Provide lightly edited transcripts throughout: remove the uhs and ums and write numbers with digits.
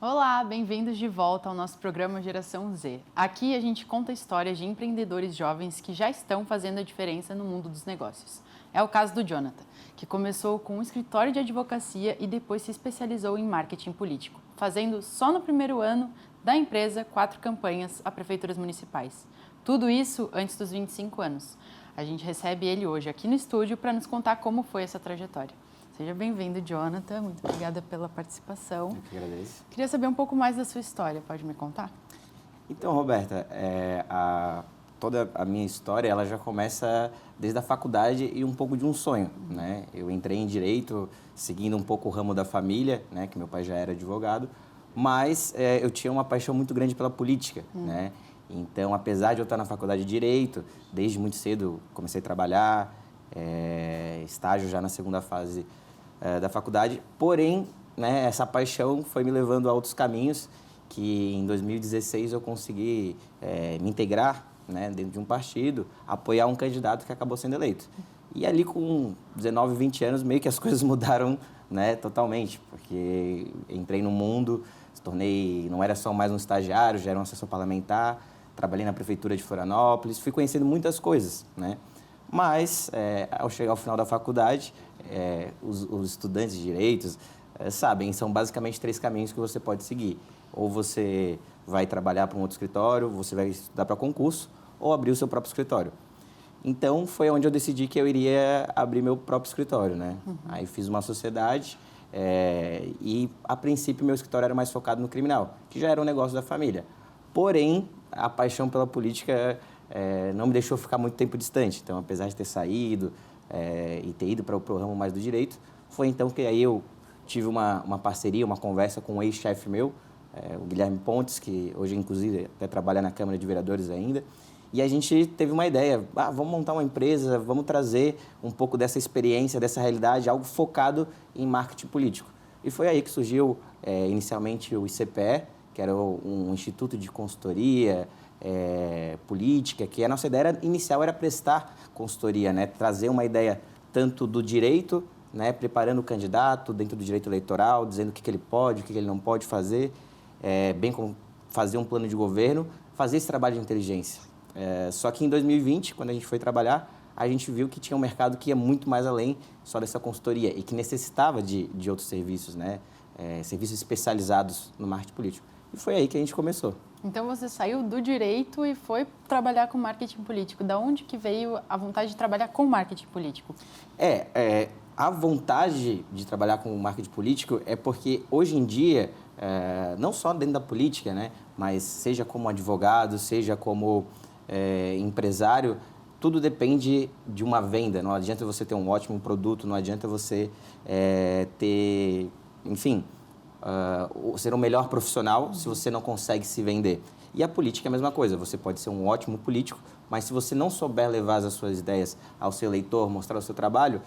Olá, bem-vindos de volta ao nosso programa Geração Z. Aqui a gente conta histórias de empreendedores jovens que já estão fazendo a diferença no mundo dos negócios. É o caso do Jonathan, que começou com um escritório de advocacia e depois se especializou em marketing político, fazendo só no primeiro ano da empresa 4 campanhas a prefeituras municipais. Tudo isso antes dos 25 anos. A gente recebe ele hoje aqui no estúdio para nos contar como foi essa trajetória. Seja bem-vindo, Jonathan. Muito obrigada pela participação. Eu que agradeço. Queria saber um pouco mais da sua história. Pode me contar? Então, Roberta, toda a minha história ela já começa desde a faculdade e um pouco de um sonho, né? Eu entrei em Direito, seguindo um pouco o ramo da família, né? Que meu pai já era advogado, mas eu tinha uma paixão muito grande pela política, né? Então, apesar de eu estar na faculdade de Direito, desde muito cedo comecei a trabalhar, estágio já na segunda fase da faculdade, porém, né, essa paixão foi me levando a outros caminhos, que em 2016 eu consegui me integrar, né, dentro de um partido, apoiar um candidato que acabou sendo eleito. E ali com 19, 20 anos, meio que as coisas mudaram, né, totalmente, porque entrei no mundo, não era só mais um estagiário, já era um assessor parlamentar, trabalhei na prefeitura de Florianópolis, fui conhecendo muitas coisas, né? Mas, ao chegar ao final da faculdade, os estudantes de direitos sabem, são basicamente 3 caminhos que você pode seguir. Ou você vai trabalhar para um outro escritório, você vai estudar para concurso, ou abrir o seu próprio escritório. Então, foi onde eu decidi que eu iria abrir meu próprio escritório, né? Aí fiz uma sociedade e, a princípio, meu escritório era mais focado no criminal, que já era um negócio da família. Porém, a paixão pela política não me deixou ficar muito tempo distante. Então, apesar de ter saído e ter ido para o ramo mais do direito, foi então que aí eu tive uma parceria, uma conversa com um ex-chefe meu, o Guilherme Pontes, que hoje, inclusive, até trabalha na Câmara de Vereadores ainda. E a gente teve uma ideia, vamos montar uma empresa, vamos trazer um pouco dessa experiência, dessa realidade, algo focado em marketing político. E foi aí que surgiu, inicialmente, o ICPE, que era um instituto de consultoria política, que a nossa ideia inicial era prestar consultoria, né? Trazer uma ideia tanto do direito, né? Preparando o candidato dentro do direito eleitoral, dizendo o que ele pode, o que ele não pode fazer, bem como fazer um plano de governo, fazer esse trabalho de inteligência. Só que em 2020, quando a gente foi trabalhar, a gente viu que tinha um mercado que ia muito mais além só dessa consultoria e que necessitava de outros serviços, né? Serviços especializados no marketing político. E foi aí que a gente começou. Então, você saiu do direito e foi trabalhar com marketing político. Da onde que veio a vontade de trabalhar com marketing político? A vontade de trabalhar com marketing político é porque, hoje em dia, não só dentro da política, né, mas seja como advogado, seja como empresário, tudo depende de uma venda. Não adianta você ter um ótimo produto, não adianta você ter, enfim, ser o melhor profissional se você não consegue se vender. E a política é a mesma coisa, você pode ser um ótimo político, mas se você não souber levar as suas ideias ao seu eleitor, mostrar o seu trabalho,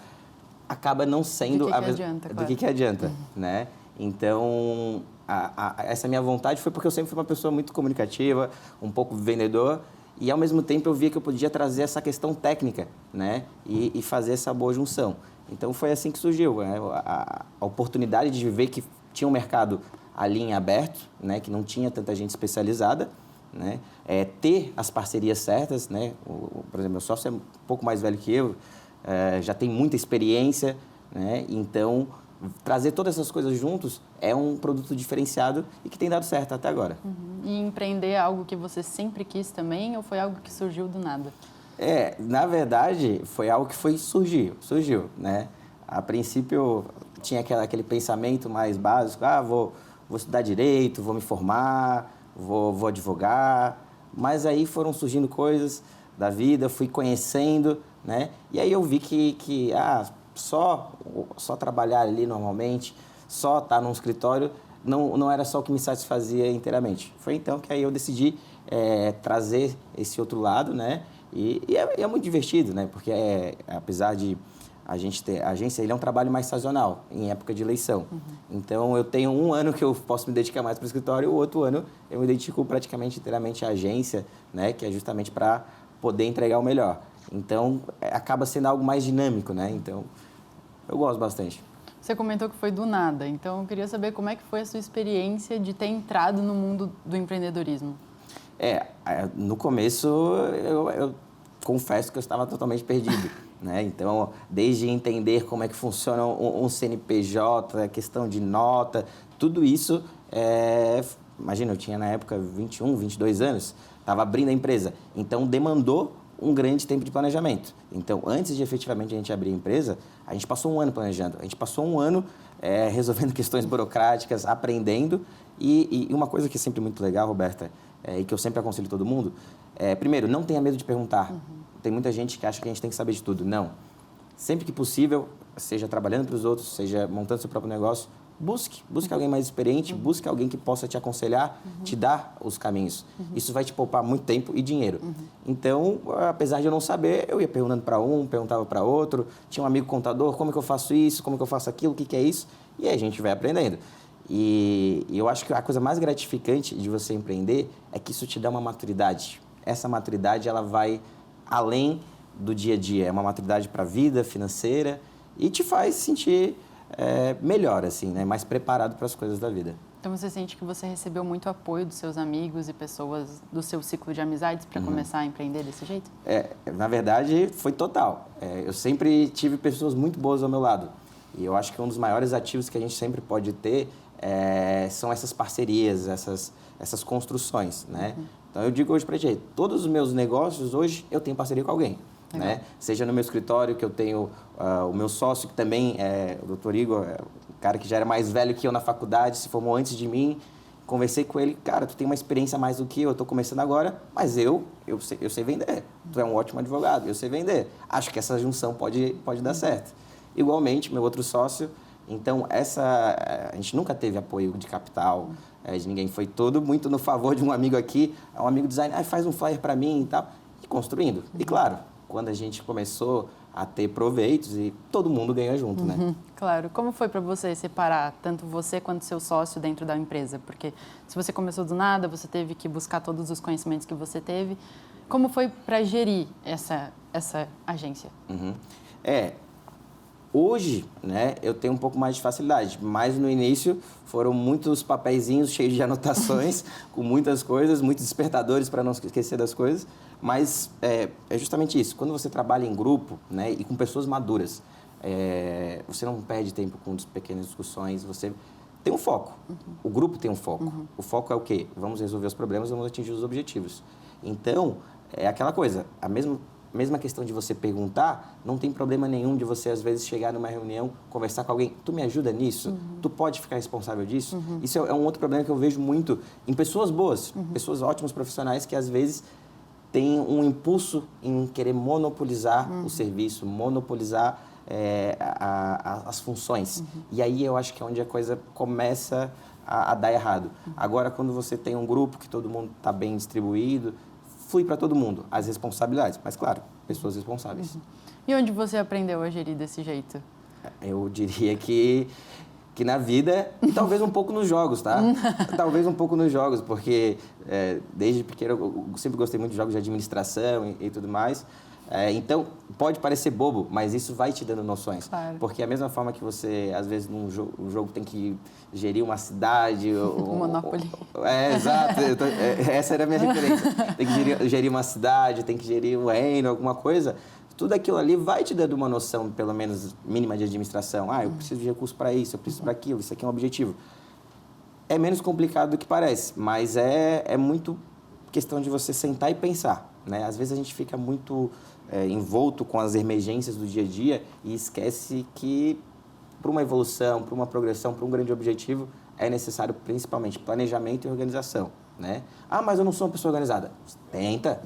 acaba não sendo do que adianta, né? Então, essa minha vontade foi porque eu sempre fui uma pessoa muito comunicativa, um pouco vendedor, e ao mesmo tempo eu via que eu podia trazer essa questão técnica, né? E fazer essa boa junção. Então, foi assim que surgiu, né? A oportunidade de ver que tinha um mercado ali em aberto, né? Que não tinha tanta gente especializada, né? Ter as parcerias certas, né? Por exemplo, meu sócio é um pouco mais velho que eu, já tem muita experiência, né? Então, trazer todas essas coisas juntos é um produto diferenciado e que tem dado certo até agora. E empreender é algo que você sempre quis também ou foi algo que surgiu do nada? Na verdade, foi algo que surgiu, né? A princípio, tinha aquele pensamento mais básico, vou estudar direito, vou me formar, vou advogar, mas aí foram surgindo coisas da vida, fui conhecendo, né? E aí eu vi que só trabalhar ali normalmente, só estar num escritório, não era só o que me satisfazia inteiramente. Foi então que aí eu decidi trazer esse outro lado, né? E é muito divertido, né? Porque apesar de a agência, ele é um trabalho mais sazonal, em época de eleição. Então, eu tenho um ano que eu posso me dedicar mais para o escritório, o outro ano eu me dedico praticamente inteiramente à agência, né? Que é justamente para poder entregar o melhor. Então, acaba sendo algo mais dinâmico, né? Então, eu gosto bastante. Você comentou que foi do nada, então eu queria saber como é que foi a sua experiência de ter entrado no mundo do empreendedorismo. No começo eu confesso que eu estava totalmente perdido, né? Então, desde entender como é que funciona um CNPJ, a questão de nota, tudo isso, imagina, eu tinha na época 21, 22 anos, estava abrindo a empresa, então demandou um grande tempo de planejamento. Então, antes de efetivamente a gente abrir a empresa, a gente passou um ano planejando, a gente passou um ano resolvendo questões burocráticas, aprendendo. E uma coisa que é sempre muito legal, Roberta, e que eu sempre aconselho todo mundo, primeiro, não tenha medo de perguntar. Uhum. Tem muita gente que acha que a gente tem que saber de tudo. Não. Sempre que possível, seja trabalhando para os outros, seja montando seu próprio negócio, busque alguém mais experiente, busque alguém que possa te aconselhar, te dar os caminhos. Isso vai te poupar muito tempo e dinheiro. Então, apesar de eu não saber, eu ia perguntando para um, perguntava para outro, tinha um amigo contador, como é que eu faço isso, como é que eu faço aquilo, o que é isso, e aí a gente vai aprendendo. E eu acho que a coisa mais gratificante de você empreender é que isso te dá uma maturidade. Essa maturidade, ela vai além do dia a dia, é uma maturidade para a vida financeira e te faz sentir melhor, assim, né? Mais preparado para as coisas da vida. Então, você sente que você recebeu muito apoio dos seus amigos e pessoas do seu ciclo de amizades para começar a empreender desse jeito? Na verdade, foi total. Eu sempre tive pessoas muito boas ao meu lado. E eu acho que um dos maiores ativos que a gente sempre pode ter são essas parcerias, essas construções, né? Então, eu digo hoje para ti, todos os meus negócios, hoje, eu tenho parceria com alguém. Né? Seja no meu escritório, que eu tenho o meu sócio, que também é o Dr. Igor, um cara que já era mais velho que eu na faculdade, se formou antes de mim. Conversei com ele, cara, tu tem uma experiência mais do que eu estou começando agora, mas eu sei vender. Tu é um ótimo advogado, eu sei vender. Acho que essa junção pode dar certo. Igualmente, meu outro sócio, então a gente nunca teve apoio de capital, de ninguém. Foi todo muito no favor de um amigo aqui, um amigo designer, faz um flyer para mim e tal, e construindo. E claro, quando a gente começou a ter proveitos e todo mundo ganha junto, né? Claro. Como foi para você separar tanto você quanto seu sócio dentro da empresa? Porque se você começou do nada, você teve que buscar todos os conhecimentos que você teve. Como foi para gerir essa agência? Hoje, né, eu tenho um pouco mais de facilidade, mas no início foram muitos papeizinhos cheios de anotações, com muitas coisas, muitos despertadores para não esquecer das coisas. Mas é justamente isso. Quando você trabalha em grupo, né, e com pessoas maduras, você não perde tempo com pequenas discussões, você tem um foco. O grupo tem um foco. O foco é o quê? Vamos resolver os problemas, vamos atingir os objetivos. Então, é aquela coisa, a mesma questão de você perguntar, não tem problema nenhum de você, às vezes, chegar numa reunião, conversar com alguém, tu me ajuda nisso? Tu pode ficar responsável disso? Isso é um outro problema que eu vejo muito em pessoas boas, pessoas ótimas profissionais que, às vezes, tem um impulso em querer monopolizar o serviço, monopolizar as funções. E aí eu acho que é onde a coisa começa a dar errado. Agora, quando você tem um grupo que todo mundo está bem distribuído, flui para todo mundo as responsabilidades. Mas, claro, pessoas responsáveis. E onde você aprendeu a gerir desse jeito? Eu diria que na vida, e talvez um pouco nos jogos, tá? Talvez um pouco nos jogos, porque desde pequeno eu sempre gostei muito de jogos de administração e tudo mais. Então, pode parecer bobo, mas isso vai te dando noções. Claro. Porque a mesma forma que você, às vezes, num jogo tem que gerir uma cidade... Monopoly. Exato. Essa era a minha referência. Tem que gerir uma cidade, tem que gerir um reino, alguma coisa. Tudo aquilo ali vai te dando uma noção, pelo menos mínima, de administração. Eu preciso de recurso para isso, eu preciso para aquilo, isso aqui é um objetivo. É menos complicado do que parece, mas é muito questão de você sentar e pensar, né? Às vezes a gente fica muito envolto com as emergências do dia a dia e esquece que para uma evolução, para uma progressão, para um grande objetivo, é necessário principalmente planejamento e organização, né? Mas eu não sou uma pessoa organizada. Tenta.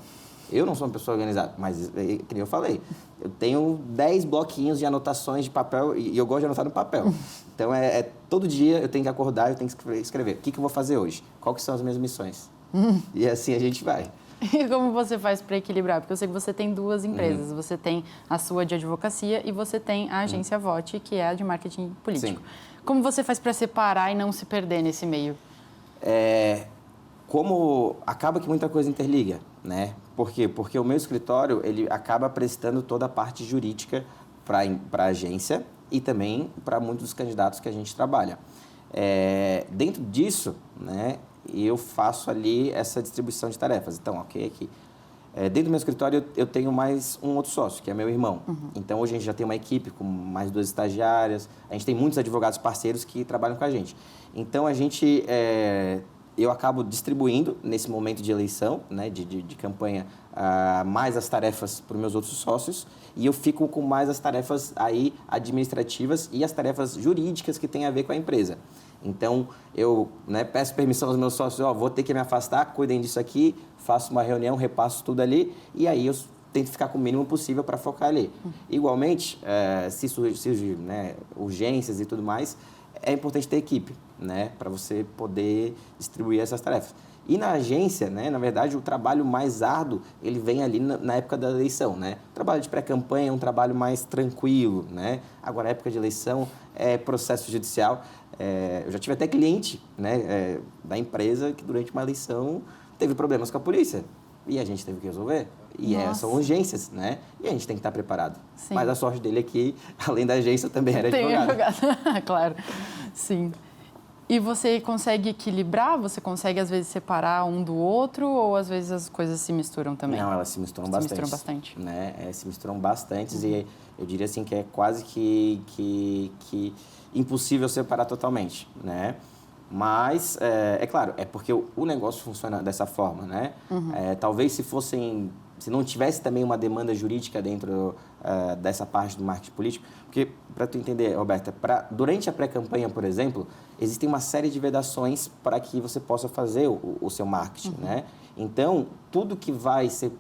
Eu não sou uma pessoa organizada, mas, como eu falei, eu tenho 10 bloquinhos de anotações de papel e eu gosto de anotar no papel. Então, todo dia eu tenho que acordar, eu tenho que escrever. O que eu vou fazer hoje? Quais são as minhas missões? E assim a gente vai. E como você faz para equilibrar? Porque eu sei que você tem duas empresas. Você tem a sua de advocacia e você tem a agência VOT, que é a de marketing político. Sim. Como você faz para separar e não se perder nesse meio? Como acaba que muita coisa interliga, né? Por quê? Porque o meu escritório, ele acaba prestando toda a parte jurídica para a agência e também para muitos dos candidatos que a gente trabalha. Dentro disso, né, eu faço ali essa distribuição de tarefas. Então, ok, aqui. Dentro do meu escritório, eu tenho mais um outro sócio, que é meu irmão. Então, hoje a gente já tem uma equipe com mais 2 estagiárias. A gente tem muitos advogados parceiros que trabalham com a gente. Então, eu acabo distribuindo, nesse momento de eleição, né, de campanha, mais as tarefas para os meus outros sócios. E eu fico com mais as tarefas aí administrativas e as tarefas jurídicas que têm a ver com a empresa. Então, eu, né, peço permissão aos meus sócios, vou ter que me afastar, cuidem disso aqui, faço uma reunião, repasso tudo ali, e aí eu tento ficar com o mínimo possível para focar ali. Igualmente, se surgir, né, urgências e tudo mais, é importante ter equipe, né, para você poder distribuir essas tarefas. E na agência, né, na verdade, o trabalho mais árduo, ele vem ali na época da eleição, né? O trabalho de pré-campanha é um trabalho mais tranquilo, né? Agora, a época de eleição é processo judicial. Eu já tive até cliente, né, da empresa que durante uma eleição teve problemas com a polícia e a gente teve que resolver. E são urgências, né? E a gente tem que estar preparado. Sim. Mas a sorte dele é que, além da agência, também era advogado. Claro, sim. E você consegue equilibrar? Você consegue, às vezes, separar um do outro? Ou, às vezes, as coisas se misturam também? Não, elas se misturam bastante. Se misturam bastante. Né? Se misturam bastante e eu diria assim que é quase que impossível separar totalmente, né? Mas, é claro, é porque o negócio funciona dessa forma, né? Talvez se não tivesse também uma demanda jurídica dentro dessa parte do marketing político, porque, para tu entender, Roberta, durante a pré-campanha, por exemplo, existem uma série de vedações para que você possa fazer o seu marketing, né? Então, tudo que vai ser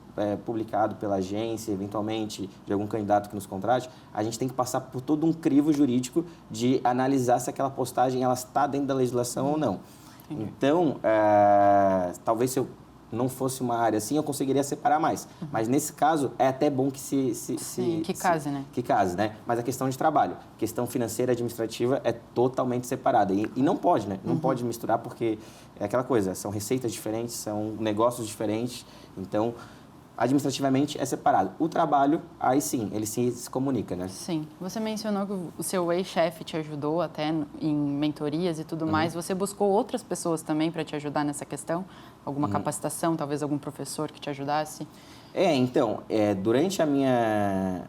publicado pela agência, eventualmente, de algum candidato que nos contrate, a gente tem que passar por todo um crivo jurídico de analisar se aquela postagem ela está dentro da legislação ou não. Entendi. Então, talvez se eu não fosse uma área assim, eu conseguiria separar mais. Mas, nesse caso, é até bom que case, né? Que case, né? Mas a questão de trabalho, questão financeira e administrativa é totalmente separada. E não pode, né? Não pode misturar porque é aquela coisa, são receitas diferentes, são negócios diferentes. Então, administrativamente é separado. O trabalho, aí sim, ele se comunica, né? Sim. Você mencionou que o seu ex-chefe te ajudou até em mentorias e tudo mais. Você buscou outras pessoas também para te ajudar nessa questão? Alguma capacitação, talvez algum professor que te ajudasse? Então, durante a minha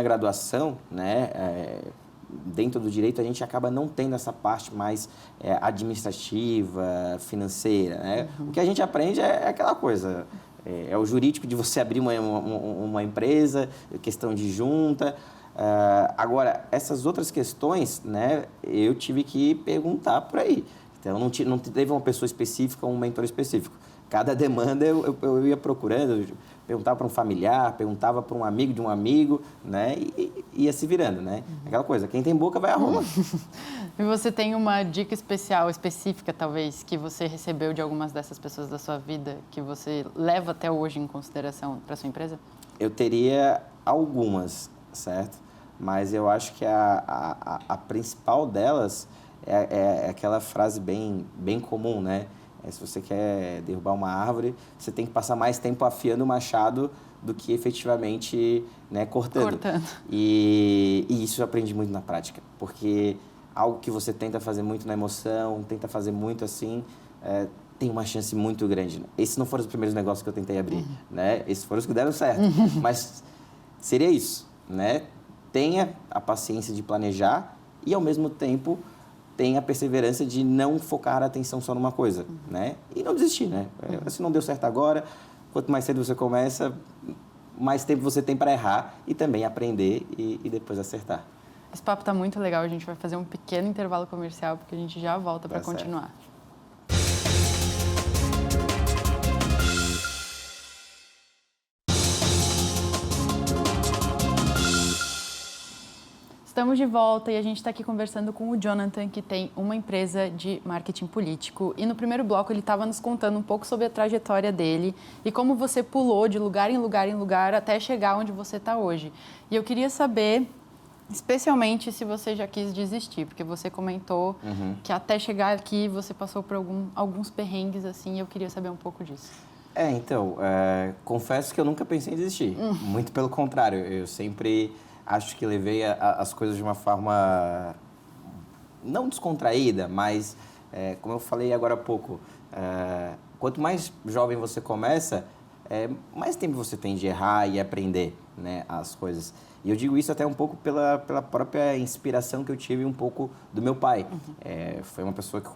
graduação, né, dentro do direito, a gente acaba não tendo essa parte mais administrativa, financeira, né? O que a gente aprende é aquela coisa... É o jurídico de você abrir uma empresa, questão de junta. Agora, essas outras questões, né, eu tive que perguntar por aí. Então, não teve uma pessoa específica, um mentor específico. Cada demanda eu ia procurando, perguntava para um familiar, perguntava para um amigo de um amigo, né, e ia se virando, né? Aquela coisa, quem tem boca vai a Roma. E você tem uma dica específica, talvez, que você recebeu de algumas dessas pessoas da sua vida, que você leva até hoje em consideração para sua empresa? Eu teria algumas, certo? Mas eu acho que a principal delas é aquela frase bem comum, né? Se você quer derrubar uma árvore, você tem que passar mais tempo afiando o machado do que efetivamente, né, cortando. E isso eu aprendi muito na prática, porque algo que você tenta fazer muito na emoção, tenta fazer muito assim, tem uma chance muito grande. Esses não foram os primeiros negócios que eu tentei abrir, né? Esses foram os que deram certo. Mas seria isso, né? Tenha a paciência de planejar e, ao mesmo tempo, tenha a perseverança de não focar a atenção só numa coisa, né? E não desistir, né? Se não deu certo agora, quanto mais cedo você começa, mais tempo você tem para errar e também aprender e depois acertar. Esse papo está muito legal. A gente vai fazer um pequeno intervalo comercial, porque a gente já volta para continuar. Estamos de volta e a gente está aqui conversando com o Jonathan, que tem uma empresa de marketing político. E no primeiro bloco ele estava nos contando um pouco sobre a trajetória dele e como você pulou de lugar em lugar em lugar até chegar onde você está hoje. E eu queria saber, especialmente, se você já quis desistir, porque você comentou que até chegar aqui você passou por alguns perrengues assim, e eu queria saber um pouco disso. Então, confesso que eu nunca pensei em desistir. Muito pelo contrário, eu sempre acho que levei as coisas de uma forma não descontraída, mas, como eu falei agora há pouco, quanto mais jovem você começa, mais tempo você tem de errar e aprender, né, as coisas. E eu digo isso até um pouco pela própria inspiração que eu tive um pouco do meu pai. Foi uma pessoa que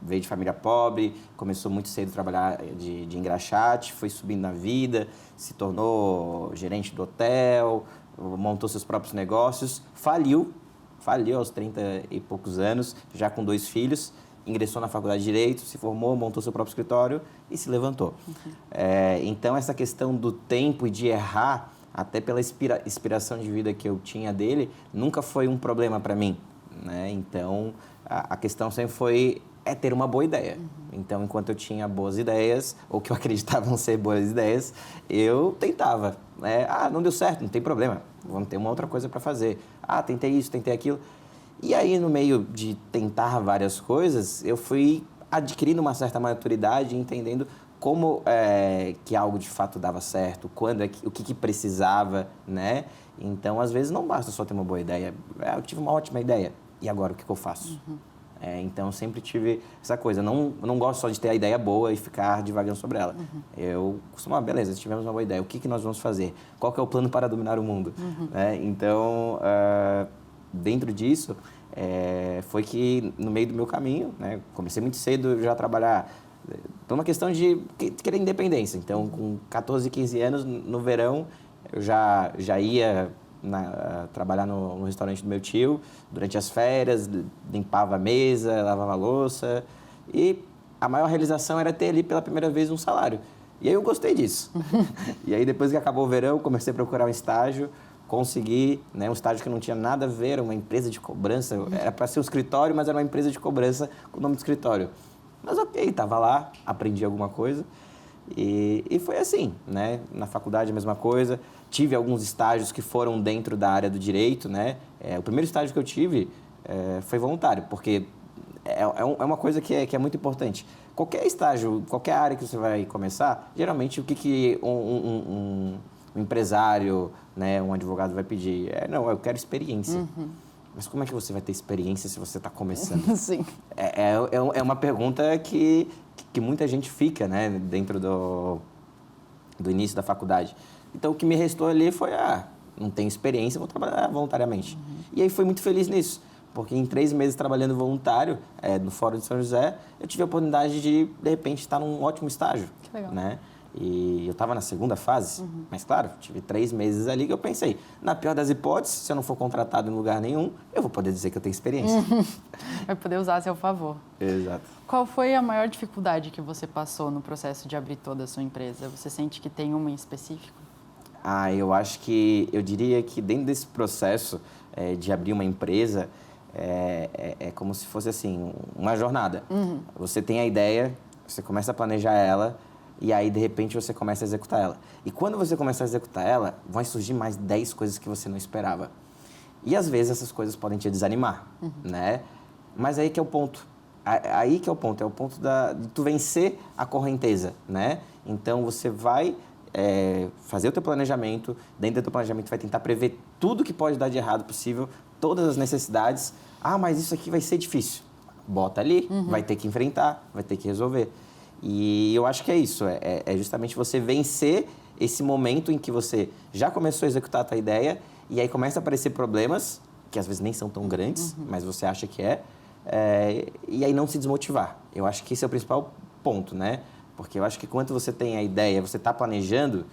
veio de família pobre, começou muito cedo a trabalhar de engraxate, foi subindo na vida, se tornou gerente do hotel, montou seus próprios negócios, faliu aos 30 e poucos anos, já com 2 filhos, ingressou na faculdade de Direito, se formou, montou seu próprio escritório e se levantou. Então, essa questão do tempo e de errar, até pela inspiração de vida que eu tinha dele, nunca foi um problema para mim, né? Então, a questão sempre foi ter uma boa ideia. Então, enquanto eu tinha boas ideias, ou que eu acreditava ser boas ideias, eu tentava, né? Não deu certo, não tem problema, vamos ter uma outra coisa para fazer. Tentei isso, tentei aquilo. E aí, no meio de tentar várias coisas, eu fui adquirindo uma certa maturidade, entendendo como que algo de fato dava certo, o que precisava, né? Então, às vezes, não basta só ter uma boa ideia. Eu tive uma ótima ideia, e agora o que eu faço? Então, eu sempre tive essa coisa. Eu não gosto só de ter a ideia boa e ficar divagando sobre ela. Eu costumo, beleza, tivemos uma boa ideia, o que nós vamos fazer? Qual que é o plano para dominar o mundo? Então, dentro disso, foi que no meio do meu caminho, né, comecei muito cedo já a trabalhar por uma questão de querer independência. Então, com 14, 15 anos, no verão, eu já ia trabalhar no restaurante do meu tio, durante as férias, limpava a mesa, lavava a louça, e a maior realização era ter ali pela primeira vez um salário. E aí eu gostei disso. E aí, depois que acabou o verão, comecei a procurar um estágio, consegui, né, um estágio que não tinha nada a ver, uma empresa de cobrança, era para ser um escritório, mas era uma empresa de cobrança com o nome do escritório. Mas ok, estava lá, aprendi alguma coisa e foi assim, né? Na faculdade a mesma coisa, tive alguns estágios que foram dentro da área do direito, né? O primeiro estágio que eu tive foi voluntário, porque é uma coisa que é muito importante. Qualquer estágio, qualquer área que você vai começar, geralmente o que um empresário, né, um advogado vai pedir? Não, eu quero experiência. Mas como é que você vai ter experiência se você está começando? Sim. É uma pergunta que muita gente fica, né, dentro do início da faculdade. Então, o que me restou ali foi, não tenho experiência, vou trabalhar voluntariamente. E aí, fui muito feliz nisso, porque em 3 meses trabalhando voluntário no Fórum de São José, eu tive a oportunidade de repente, estar num ótimo estágio. Que legal. Né? E eu estava na segunda fase, mas claro, tive 3 meses ali que eu pensei, na pior das hipóteses, se eu não for contratado em lugar nenhum, eu vou poder dizer que eu tenho experiência. Vai poder usar a seu favor. Exato. Qual foi a maior dificuldade que você passou no processo de abrir toda a sua empresa? Você sente que tem uma em específico? Eu diria que dentro desse processo de abrir uma empresa, é como se fosse assim, uma jornada. Você tem a ideia, você começa a planejar ela, e aí, de repente, você começa a executar ela. E quando você começa a executar ela, vão surgir mais 10 coisas que você não esperava. E, às vezes, essas coisas podem te desanimar, né? Mas aí que é o ponto. Aí que é o ponto. É o ponto de tu vencer a correnteza, né? Então, você vai fazer o teu planejamento. Dentro do teu planejamento, vai tentar prever tudo que pode dar de errado possível, todas as necessidades. Mas isso aqui vai ser difícil. Bota ali, vai ter que enfrentar, vai ter que resolver. E eu acho que é isso, é justamente você vencer esse momento em que você já começou a executar a tua ideia e aí começa a aparecer problemas, que às vezes nem são tão grandes, mas você acha que e aí não se desmotivar. Eu acho que esse é o principal ponto, né? Porque eu acho que quando você tem a ideia, você está planejando,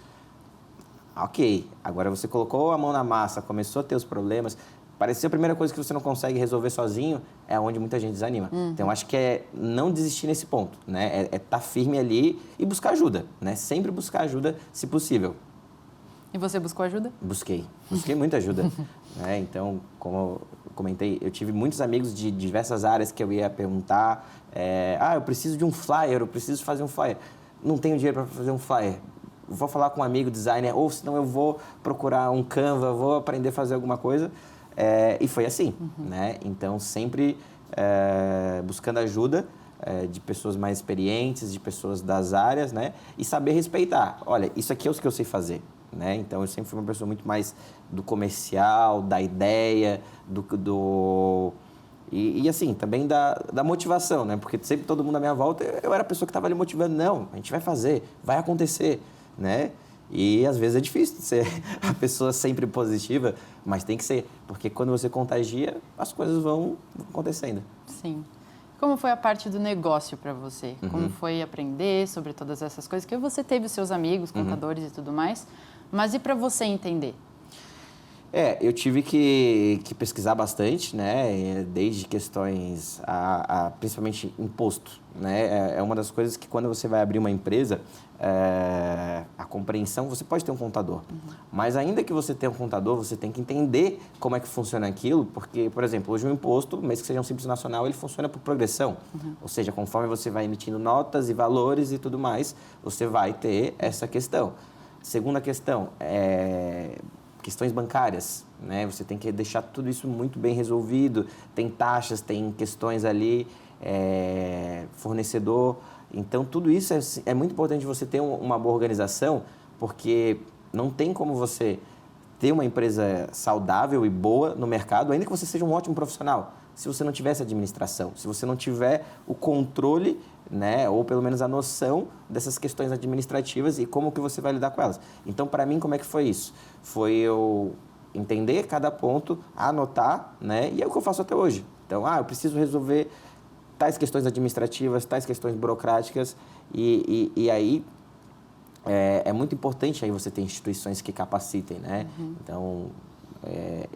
ok, agora você colocou a mão na massa, começou a ter os problemas, parecia a primeira coisa que você não consegue resolver sozinho, é onde muita gente desanima. Então, acho que é não desistir nesse ponto, né? É estar firme ali e buscar ajuda, né? Sempre buscar ajuda, se possível. E você buscou ajuda? Busquei muita ajuda. Né? Então, como eu comentei, eu tive muitos amigos de diversas áreas que eu ia perguntar, eu preciso de um flyer, eu preciso fazer um flyer. Não tenho dinheiro para fazer um flyer. Vou falar com um amigo designer, ou senão eu vou procurar um Canva, vou aprender a fazer alguma coisa. E foi assim, né? Então, sempre buscando ajuda de pessoas mais experientes, de pessoas das áreas, né? E saber respeitar. Olha, isso aqui é o que eu sei fazer, né? Então, eu sempre fui uma pessoa muito mais do comercial, da ideia, E assim, também da motivação, né? Porque sempre todo mundo à minha volta, eu era a pessoa que estava ali motivando. Não, a gente vai fazer, vai acontecer, né? E às vezes é difícil ser a pessoa sempre positiva, mas tem que ser. Porque quando você contagia, as coisas vão acontecendo. Sim. Como foi a parte do negócio para você? Como foi aprender sobre todas essas coisas? Que você teve os seus amigos, contadores e tudo mais, mas e para você entender? Eu tive que pesquisar bastante, né? Desde questões, principalmente imposto, né? É uma das coisas que quando você vai abrir uma empresa, a compreensão, você pode ter um contador, mas ainda que você tenha um contador, você tem que entender como é que funciona aquilo, porque, por exemplo, hoje o imposto, mesmo que seja um Simples Nacional, ele funciona por progressão, ou seja, conforme você vai emitindo notas e valores e tudo mais, você vai ter essa questão. Segunda questão, questões bancárias, né? Você tem que deixar tudo isso muito bem resolvido. Tem taxas, tem questões ali, fornecedor. Então, tudo isso é muito importante você ter uma boa organização, porque não tem como você ter uma empresa saudável e boa no mercado, ainda que você seja um ótimo profissional, se você não tiver essa administração, se você não tiver o controle, né, ou pelo menos a noção dessas questões administrativas e como que você vai lidar com elas. Então, para mim, como é que foi isso? Foi eu entender cada ponto, anotar, né, e é o que eu faço até hoje. Então, eu preciso resolver tais questões administrativas, tais questões burocráticas, e aí é muito importante aí você ter instituições que capacitem, né? Então,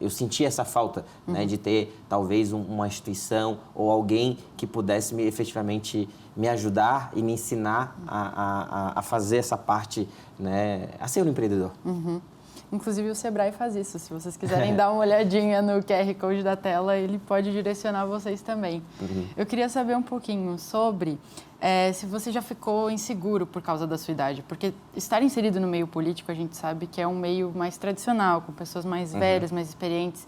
eu senti essa falta, né, de ter talvez uma instituição ou alguém que pudesse efetivamente me ajudar e me ensinar a fazer essa parte, né, a ser um empreendedor. Inclusive o Sebrae faz isso. Se vocês quiserem dar uma olhadinha no QR Code da tela, ele pode direcionar vocês também. Eu queria saber um pouquinho sobre se você já ficou inseguro por causa da sua idade. Porque estar inserido no meio político, a gente sabe que é um meio mais tradicional, com pessoas mais velhas, mais experientes.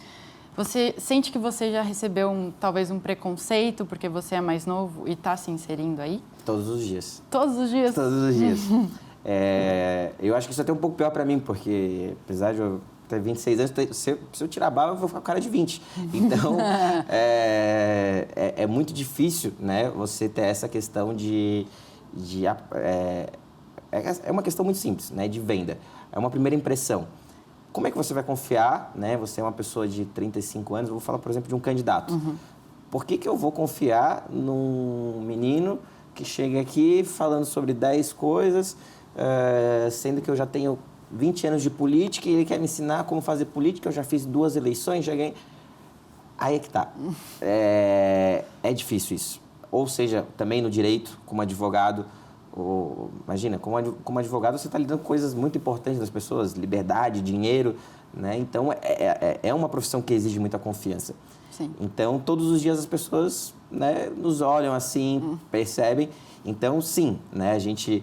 Você sente que você já recebeu talvez um preconceito porque você é mais novo e está se inserindo aí? Todos os dias. Todos os dias? Todos os dias. Eu acho que isso é até um pouco pior para mim, porque apesar de eu ter 26 anos, se eu tirar a barba, eu vou ficar com cara de 20. Então, é muito difícil, né, você ter essa questão é uma questão muito simples, né, de venda. É uma primeira impressão. Como é que você vai confiar, né? Você é uma pessoa de 35 anos, eu vou falar, por exemplo, de um candidato. Por que eu vou confiar num menino que chega aqui falando sobre 10 coisas, sendo que eu já tenho 20 anos de política e ele quer me ensinar como fazer política, eu já fiz 2 eleições, já ganhei... Aí é que tá. É difícil isso. Ou seja, também no direito, como advogado, imagina, como advogado você está lidando com coisas muito importantes das pessoas, liberdade, dinheiro, né? Então, é uma profissão que exige muita confiança. Sim. Então, todos os dias as pessoas, né, nos olham assim, percebem. Então, sim, né, a gente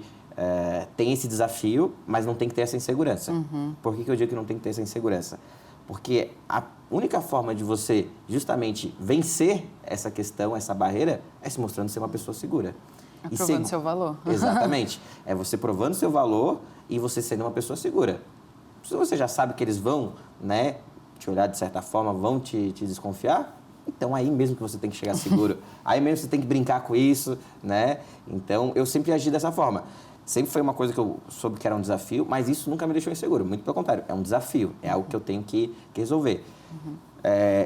tem esse desafio, mas não tem que ter essa insegurança. Por que eu digo que não tem que ter essa insegurança? Porque a única forma de você justamente vencer essa questão, essa barreira, é se mostrando ser uma pessoa segura. Provando seu valor. Exatamente. É você provando seu valor e você sendo uma pessoa segura. Se você já sabe que eles vão, né, te olhar de certa forma, vão te desconfiar, então aí mesmo que você tem que chegar seguro. Aí mesmo você tem que brincar com isso, né? Então, eu sempre agi dessa forma. Sempre foi uma coisa que eu soube que era um desafio, mas isso nunca me deixou inseguro. Muito pelo contrário, é um desafio. É algo que eu tenho que resolver.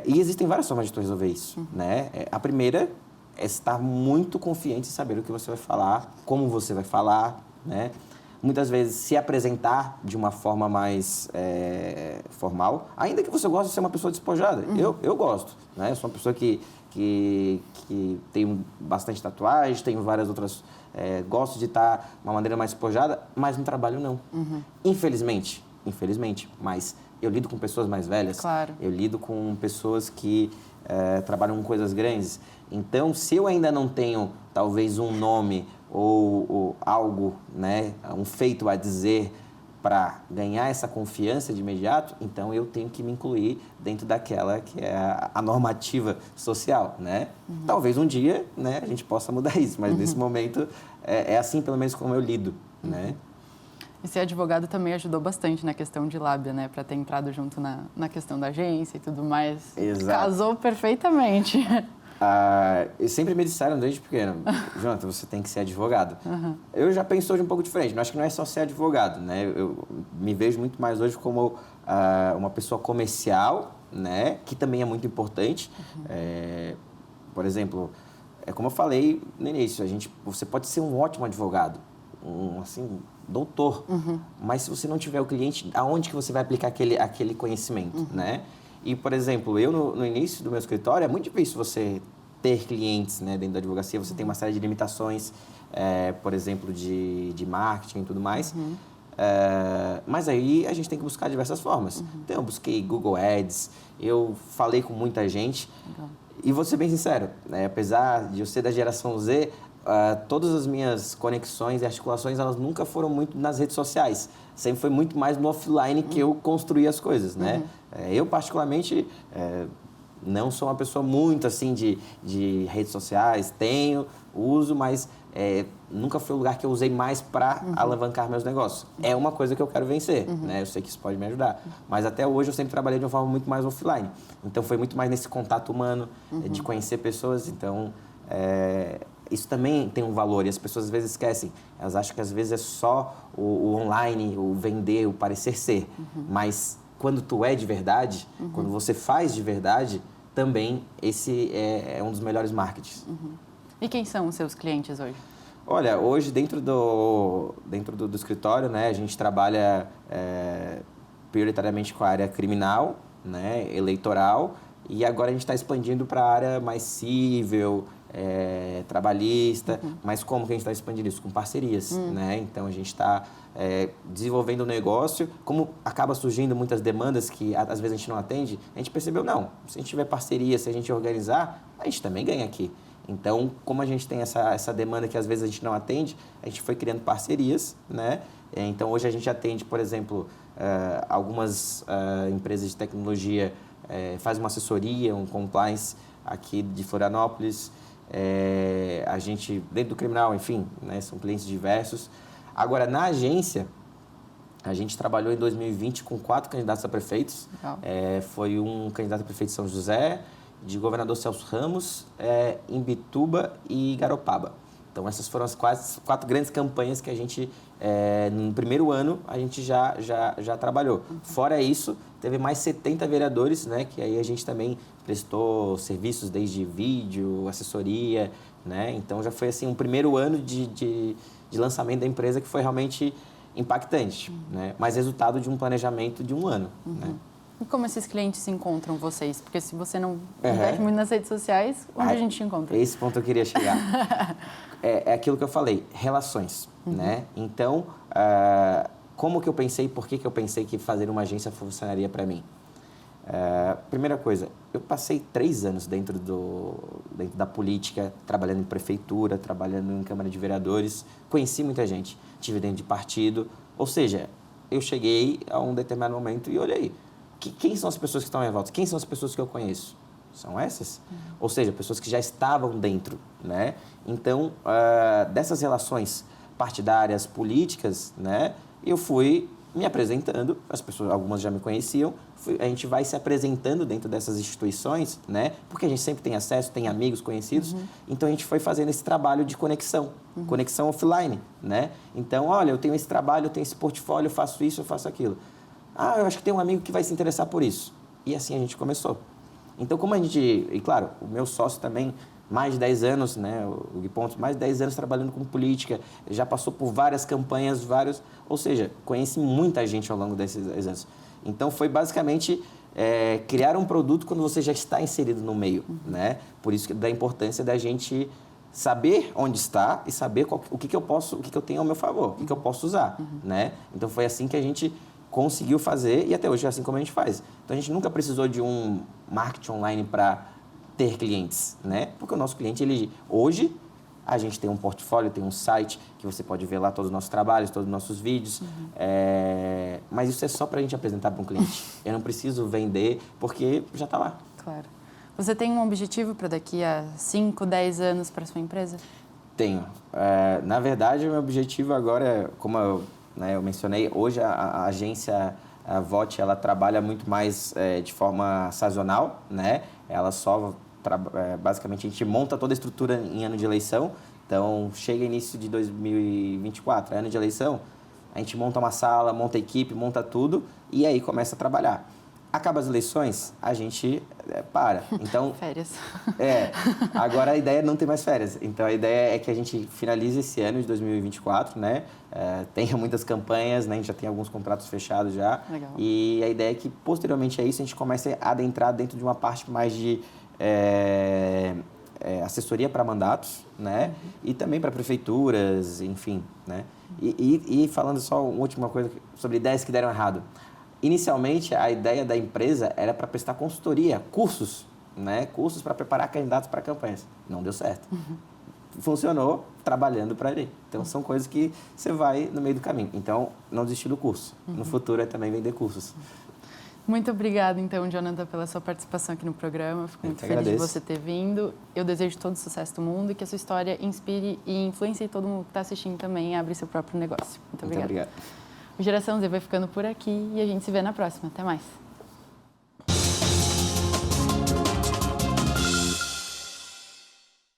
E existem várias formas de tu resolver isso, né? A primeira é estar muito confiante em saber o que você vai falar, como você vai falar, né? Muitas vezes se apresentar de uma forma mais formal, ainda que você goste de ser uma pessoa despojada. Eu gosto, né? Eu sou uma pessoa que tenho bastante tatuagem, tenho várias outras... gosto de estar de uma maneira mais despojada, mas no trabalho não. Infelizmente, mas eu lido com pessoas mais velhas, claro. Eu lido com pessoas que trabalham com coisas grandes. Então, se eu ainda não tenho, talvez, um nome ou algo, né, um feito a dizer para ganhar essa confiança de imediato, então eu tenho que me incluir dentro daquela que é a normativa social, né? Talvez um dia, né, a gente possa mudar isso, mas nesse momento é assim, pelo menos, como eu lido, né? E ser advogado também ajudou bastante na questão de lábia, né? Para ter entrado junto na questão da agência e tudo mais. Exato. Casou perfeitamente. E sempre me disseram desde pequeno, Jonathan, você tem que ser advogado. Eu já penso hoje um pouco diferente. Eu acho que não é só ser advogado, né? Eu me vejo muito mais hoje como uma pessoa comercial, né? Que também é muito importante. Por exemplo, é como eu falei no início, você pode ser um ótimo advogado, assim, doutor, mas se você não tiver o cliente, aonde que você vai aplicar aquele conhecimento, né? E, por exemplo, eu no início do meu escritório, é muito difícil você ter clientes, né, dentro da advocacia, você tem uma série de limitações, por exemplo, de marketing e tudo mais. Mas aí a gente tem que buscar diversas formas. Então, eu busquei Google Ads, eu falei com muita gente. Legal. E vou ser bem sincero, né, apesar de eu ser da geração Z, todas as minhas conexões e articulações, elas nunca foram muito nas redes sociais. Sempre foi muito mais no offline que eu construí as coisas, né? Eu, particularmente, não sou uma pessoa muito, assim, de redes sociais. Uso, mas nunca foi o lugar que eu usei mais para alavancar meus negócios. É uma coisa que eu quero vencer, né? Eu sei que isso pode me ajudar. Mas até hoje eu sempre trabalhei de uma forma muito mais offline. Então, foi muito mais nesse contato humano, de conhecer pessoas. Então, isso também tem um valor e as pessoas às vezes esquecem. Elas acham que às vezes é só o online, o vender, o parecer ser. Mas quando tu é de verdade, quando você faz de verdade, também esse é um dos melhores marketings. E quem são os seus clientes hoje? Olha, hoje dentro do escritório, né, a gente trabalha prioritariamente com a área criminal, né, eleitoral, e agora a gente está expandindo para a área mais civil, trabalhista, mas como que a gente está expandindo isso? Com parcerias, né? Então, a gente está desenvolvendo um negócio, como acaba surgindo muitas demandas que às vezes a gente não atende, a gente percebeu, não, se a gente tiver parceria, se a gente organizar, a gente também ganha aqui. Então, como a gente tem essa demanda que às vezes a gente não atende, a gente foi criando parcerias, né? Então, hoje a gente atende, por exemplo, algumas empresas de tecnologia, faz uma assessoria, um compliance aqui de Florianópolis. A gente, dentro do criminal, enfim, né, são clientes diversos. Agora, na agência, a gente trabalhou em 2020 com 4 candidatos a prefeitos. Foi um candidato a prefeito de São José, de governador Celso Ramos, Imbituba e Garopaba. Então, essas foram as 4 grandes campanhas que a gente, no primeiro ano, a gente já trabalhou. Fora isso, teve mais 70 vereadores, né, que aí a gente também prestou serviços desde vídeo, assessoria, né? Então, já foi assim um primeiro ano de lançamento da empresa que foi realmente impactante, né? Mas resultado de um planejamento de um ano, né? E como esses clientes encontram vocês? Porque se você não investe muito nas redes sociais, onde a gente te encontra? Esse ponto eu queria chegar. É aquilo que eu falei, relações, né? Então, como que eu pensei, por que eu pensei que fazer uma agência funcionaria para mim? Primeira coisa, eu passei 3 anos dentro da política, trabalhando em prefeitura, trabalhando em Câmara de Vereadores, conheci muita gente, tive dentro de partido, ou seja, eu cheguei a um determinado momento e olhei, quem são as pessoas que estão em volta? Quem são as pessoas que eu conheço? São essas? Ou seja, pessoas que já estavam dentro, né? Então, dessas relações partidárias, políticas, né? Eu fui me apresentando, as pessoas, algumas já me conheciam, a gente vai se apresentando dentro dessas instituições, né? Porque a gente sempre tem acesso, tem amigos conhecidos, então a gente foi fazendo esse trabalho de conexão, conexão offline, né? Então, olha, eu tenho esse trabalho, eu tenho esse portfólio, eu faço isso, eu faço aquilo. Eu acho que tem um amigo que vai se interessar por isso. E assim a gente começou. Então, como a gente... E, claro, o meu sócio também, mais de 10 anos, né? O Gui Pontes, mais de 10 anos trabalhando com política, já passou por várias campanhas, Ou seja, conheci muita gente ao longo desses 10 anos. Então, foi basicamente criar um produto quando você já está inserido no meio, né? Por isso da importância da gente saber onde está e saber o que eu tenho ao meu favor, o que eu posso usar, né? Então, foi assim que a gente conseguiu fazer e até hoje é assim como a gente faz. Então, a gente nunca precisou de um marketing online para ter clientes, né? Porque o nosso cliente, hoje, a gente tem um portfólio, tem um site que você pode ver lá todos os nossos trabalhos, todos os nossos vídeos, mas isso é só para a gente apresentar para um cliente. Eu não preciso vender porque já está lá. Claro. Você tem um objetivo para daqui a 5, 10 anos para sua empresa? Tenho. Na verdade, o meu objetivo agora, como eu né? Eu mencionei, hoje a agência a VOT, ela trabalha muito mais de forma sazonal, né? Ela só, basicamente, a gente monta toda a estrutura em ano de eleição. Então, chega início de 2024, ano de eleição, a gente monta uma sala, monta a equipe, monta tudo e aí começa a trabalhar. Acaba as eleições, a gente para. Então, férias. Agora a ideia é não ter mais férias. Então, a ideia é que a gente finalize esse ano de 2024, né? Tenha muitas campanhas, né? A gente já tem alguns contratos fechados já. Legal. E a ideia é que, posteriormente a isso, a gente comece a adentrar dentro de uma parte mais de assessoria para mandatos, né? E também para prefeituras, enfim, né? E falando só uma última coisa sobre ideias que deram errado. Inicialmente, a ideia da empresa era para prestar consultoria, cursos, né? Cursos para preparar candidatos para campanhas. Não deu certo. Funcionou trabalhando para ele. Então, são coisas que você vai no meio do caminho. Então, não desistir do curso. No futuro, é também vender cursos. Muito obrigada, então, Jonathan, pela sua participação aqui no programa. Fico muito feliz de você ter vindo. Eu desejo todo o sucesso do mundo e que a sua história inspire e influencie todo mundo que está assistindo também a abrir seu próprio negócio. Muito obrigada. Muito obrigado. O Geração Z vai ficando por aqui e a gente se vê na próxima. Até mais.